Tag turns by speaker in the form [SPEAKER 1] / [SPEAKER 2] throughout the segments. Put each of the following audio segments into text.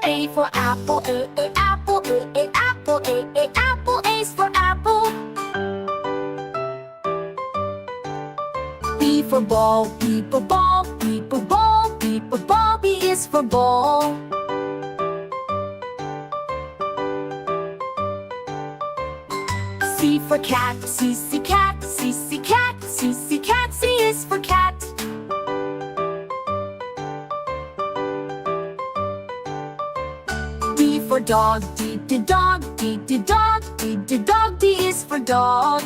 [SPEAKER 1] A for apple, apple, apple, apple, A's for apple. B for ball, B for ball, B for ball, B for ball, B is for ball. C for cat, C cat, C cat, C cat, C is for cat. D for dog, D dog, D dog, D dog, D is for dog.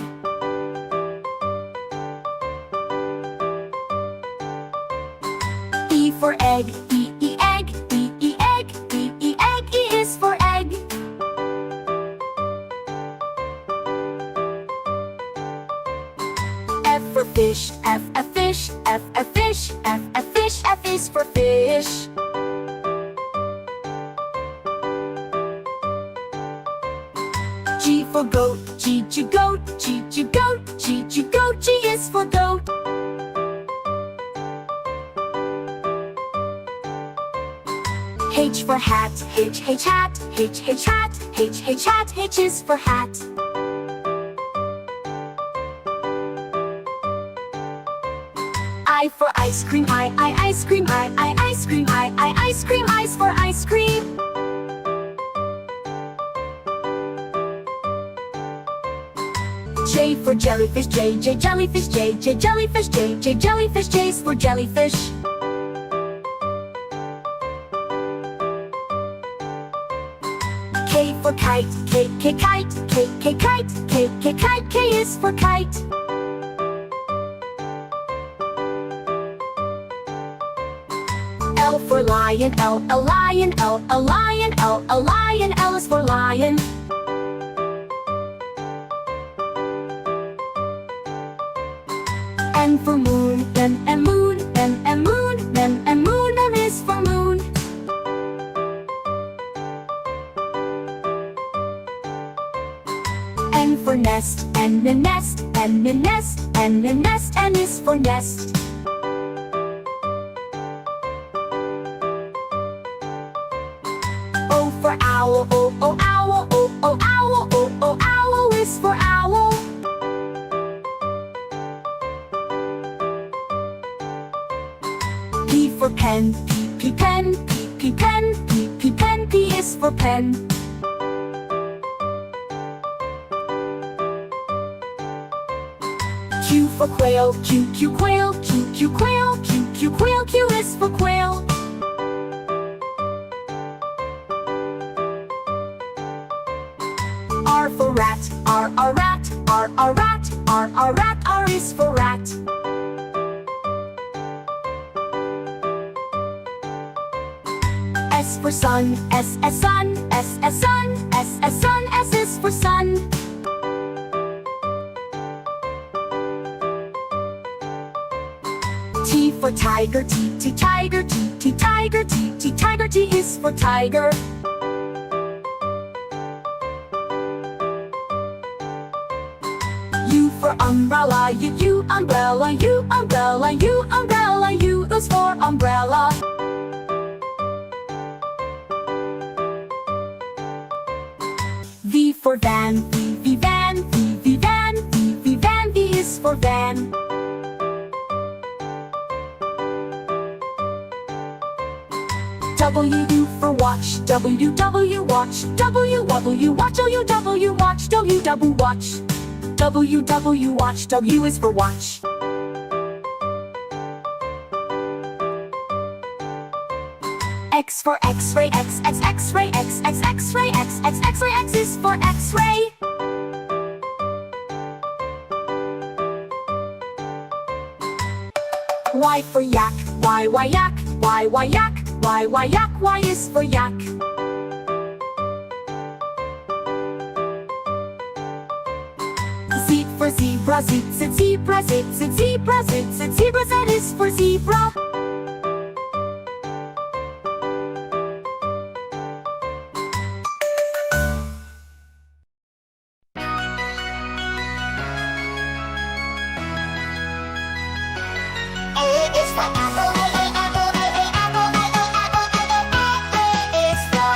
[SPEAKER 1] E for egg, E egg, E egg, E egg, E is for egg. F for fish, F fish, F fish, F fish, F is for fish. G for goat, G goat, G goat, G goat, G is for goat. H for hat, H hat, H hat, H hat, H is for hat. I for ice cream, I ice cream, I ice cream, I ice cream, I's for ice cream. J for jellyfish, J jellyfish, J jellyfish, J jellyfish, J's for jellyfish. K for kite, K kite, K kite, K kite, K is for kite. L for lion, L lion, L lion, L lion, L is for lion. M for moon, M moon, M moon, M moon, M is for moon. N for nest, N nest, N nest, N nest, N is for nest. O for owl, O owl, O owl, O owl is for owl. P for pen, P pen, P pen, P pen, P is for pen. Q for quail, Q quail, Q quail, Q quail, Q is for quail. R for rat, R rat, R rat, R rat, R is for rat. S for sun, S sun, S sun, S sun, S is for sun. T for tiger, T tiger, T tiger, T tiger, T is for tiger. U for umbrella, U umbrella, U umbrella, U umbrella, U is for umbrella. V for van, V van, V van, V van, V is for van. W for watch, W watch, W watch, W watch, W watch. W watch, W is for watch. X for X-ray, X-ray, X-ray, X-ray, X is for X-ray. Y for yak, Y yak, Y yak, Y yak, Y is for yak. Z for zebra, Z zebra, Z zebra, Z zebra, Z is for zebra. A is for apple, A apple, A apple, A apple, A is for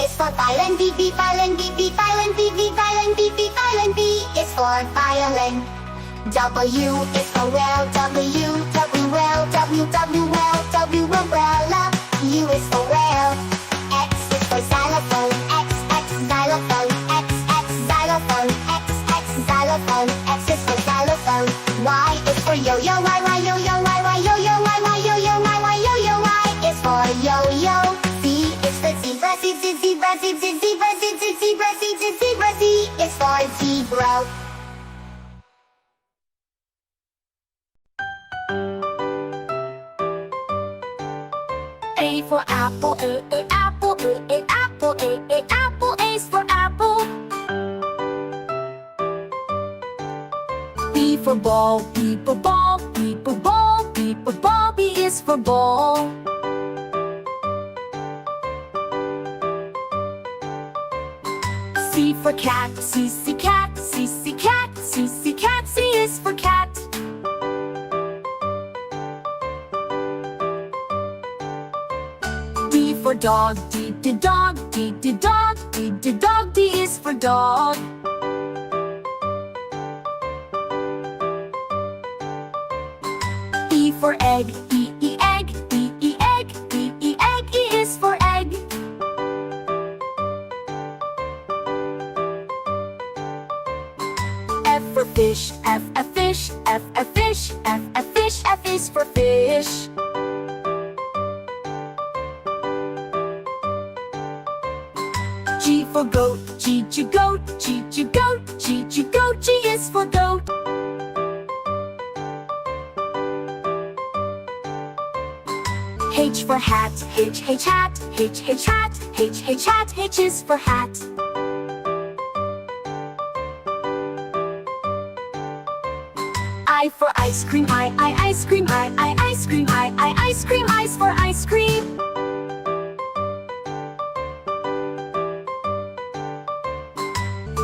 [SPEAKER 2] is for violin. B, B, violin. B, B, violin. B, B, violin. B, B, violin. B is for violin. W is for whale. W, W, whale. W, W, whale. W, umbrella. U is for whale. X is for xylophone. X, X, xylophone. X, X, xylophone. X, X, xylophone. X is for xylophone. Y is for yo-yo. Y, Y, yo-yo. Y, Y, yo-yo. Y, Y, yo-yo. Y, Y, yo-yo. Y is for yo-yo. Z is for zebra. Z, Z, zebra. Z, Z, zebra. Z, Z, zebra. Z, Z, zebra. Z is for zebra.
[SPEAKER 1] A for apple, apple, apple, apple. A is for apple. B for ball, B for ball, B for ball, B for ball. B is for ball. C for cat, C, C, cat, C, C, cat, C, C, cat. C is for cat. D for dog, D, D, dog, D, D, dog, D, D, dog. D is for dog. E for egg, E, E, egg, E, E, egg, E, E, egg. E is for egg. F for fish, F, F, fish, F, F, fish, F, F, fish. F is for fish. G for goat, G, G, goat, G, G, goat, G, G, goat. G is for goat. H for hat, H, H, hat, H, H, hat, H, H, hat. H is for hat. I for ice cream, I, ice cream, I, ice cream, I, ice cream. I is for ice cream.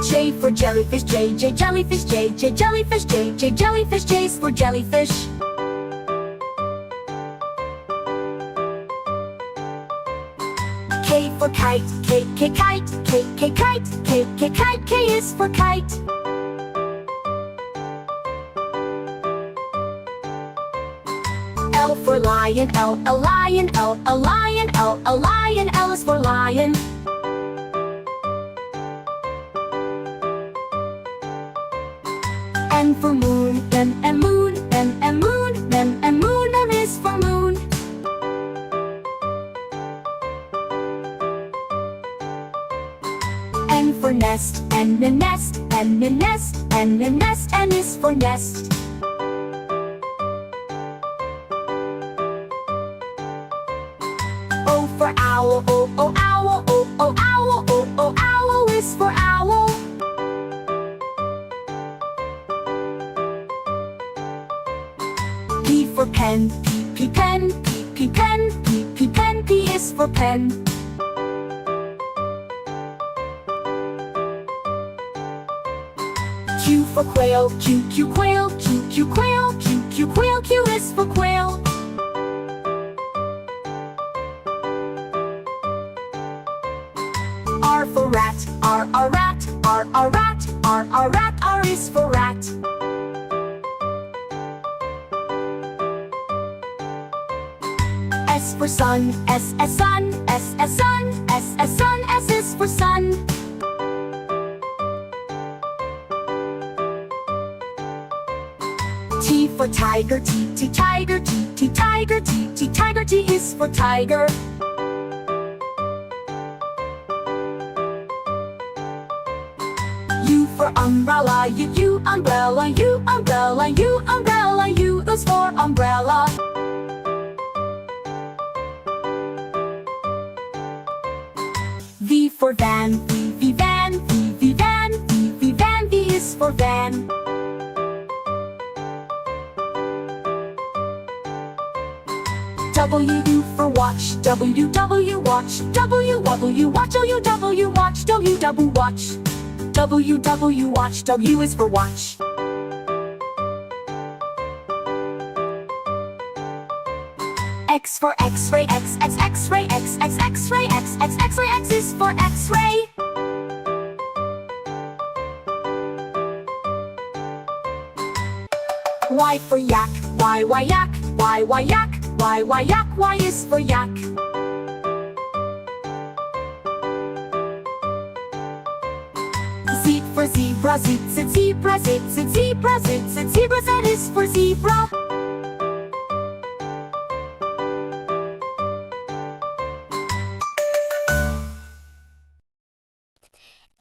[SPEAKER 1] J for jellyfish, J, J, jellyfish, J, J, jellyfish, J, J, jellyfish. J is for jellyfish. K for kite, K, K, kite, K, K, kite, K, K, kite. K is for kite. L for lion, L, a lion, L, a lion, L, a lion. L is for lion. N for moon, N, and moon, N, and moon, N, and moon. N is for moon. N for nest, N, and nest, N, and nest, N, and nest. N is for nest. O for owl, O, O, owl, O, O, owl, O, O, owl is for owl. P for pen, P, P, pen, P, P, pen, P, P, pen. P is for pen. Q for quail, Q, Q, quail, Q, Q, quail, Q, Q, quail. Q is for quail. R for rat, R, rat, R, rat, R, rat. R is for rat. S for sun, S, sun, S, sun, S, sun. S is for sun. T for tiger, T, T, tiger, T, T, tiger, T, T, tiger. T is for tiger. U for umbrella, U, umbrella, U, umbrella, U, umbrella. U is for umbrella. V for van, V, van, V, van, V, van. V is for van. W for watch, W, watch, W, watch, W, watch, W, watch. W, watch, W is for watch. X for X-ray, X, X-ray, X, X-ray, X, X-ray, X is for X-ray. Y for yak, Y, yak, Y, yak, Y, yak, Y is for yak. Z for zebra, Z, zebra, Z, zebra, Z, zebra, Z is for zebra.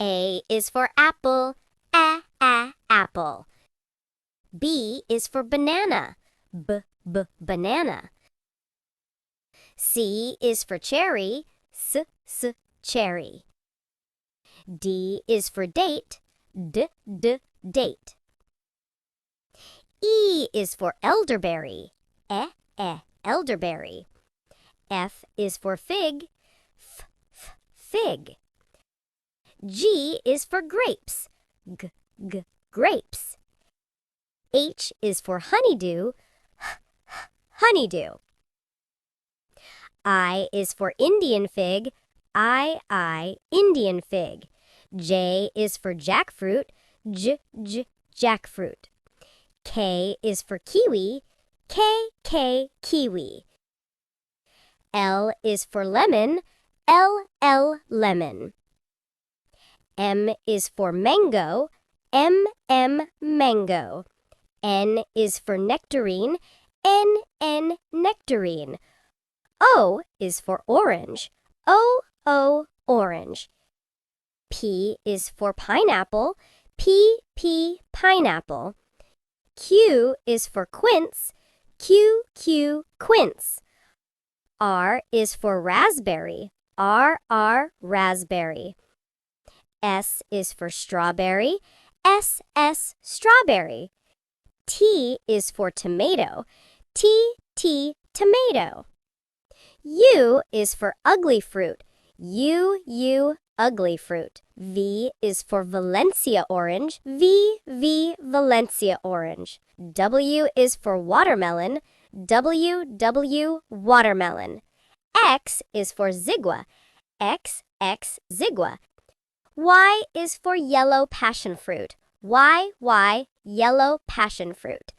[SPEAKER 3] A is for apple, apple. B is for banana, banana. C is for cherry, cherry. D is for date, date. E is for elderberry, elderberry. F is for fig, fig. G is for grapes, grapes. H is for honeydew, honeydew. I is for Indian fig, Indian fig. J is for jackfruit, jackfruit. K is for kiwi, kiwi. L is for lemon, lemon. M is for mango, mango. N is for nectarine, N, nectarine. O is for orange, O, orange. P is for pineapple, P, pineapple. Q is for quince, Q, quince. R is for raspberry, R, raspberry. S is for strawberry, S, strawberry. T is for tomato, T, tomato. U is for ugly fruit, U, ugly fruit. V is for Valencia orange, V, Valencia orange. W is for watermelon, W, watermelon. X is for zigua, X, zigua. Y is for yellow passion fruit, Y, yellow passion fruit.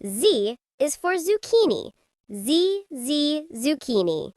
[SPEAKER 3] Z is for zucchini, Z, zucchini.